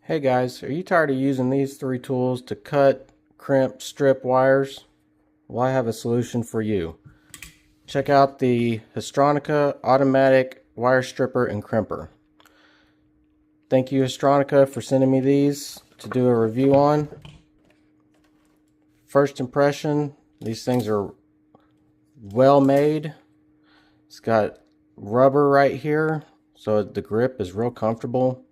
Hey guys, are you tired of using these three tools to cut, crimp, strip wires? Well, I have a solution for you. Check out the Haisstronica automatic wire stripper and crimper. Thank you, Haisstronica, for sending me these to do a review on. First impression, these things are well made. It's got rubber right here, so the grip is real comfortable.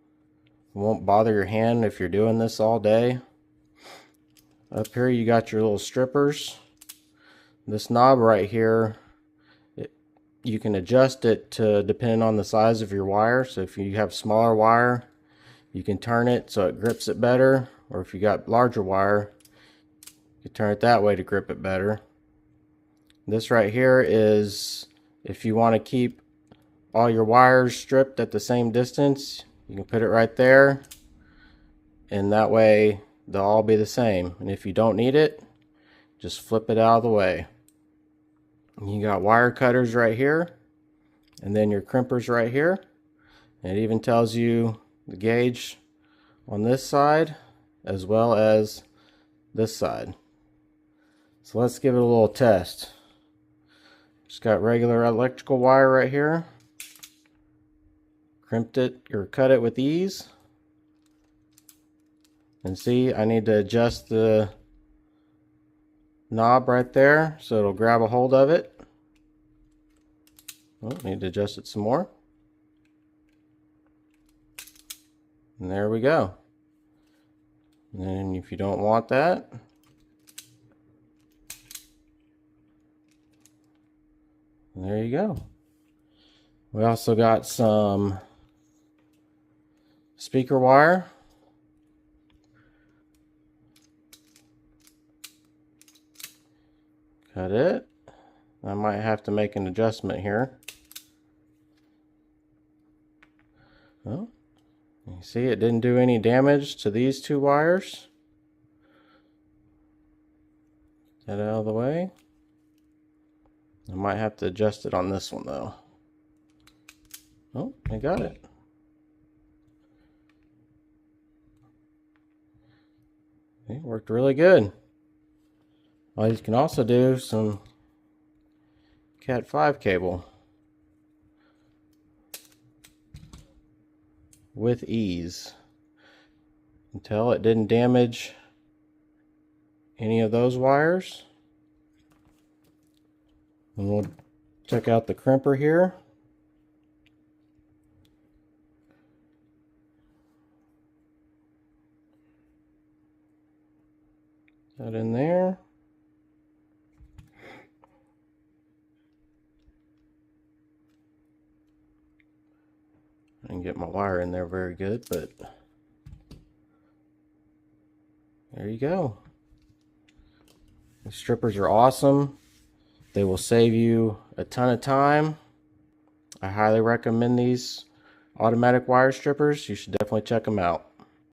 It won't bother your hand if you're doing this all day. Up here you got your little strippers. This knob right here, you can adjust it to depending on the size of your wire. So if you have smaller wire, you can turn it so it grips it better, or if you got larger wire, you can turn it that way to grip it better. This right here is if you want to keep all your wires stripped at the same distance, you can put it right there, and that way they'll all be the same. And if you don't need it, just flip it out of the way. You got wire cutters right here, and then your crimpers right here. And it even tells you the gauge on this side as well as this side. So let's give it a little test. Just got regular electrical wire right here. Crimped it or cut it with ease. And see, I need to adjust the knob right there so it'll grab a hold of it. Oh, need to adjust it some more. And there we go. And then if you don't want that, there you go. We also got some speaker wire. Cut it. I might have to make an adjustment here. Well, you see it didn't do any damage to these two wires. Get that out of the way. I might have to adjust it on this one though. Oh, I got it. It worked really good. Well, you can also do some Cat 5 cable with ease. Until it didn't damage any of those wires. And we'll check out the crimper here. That in there. I didn't get my wire in there very good, but there you go. The strippers are awesome. They will save you a ton of time. I highly recommend these automatic wire strippers. You should definitely check them out.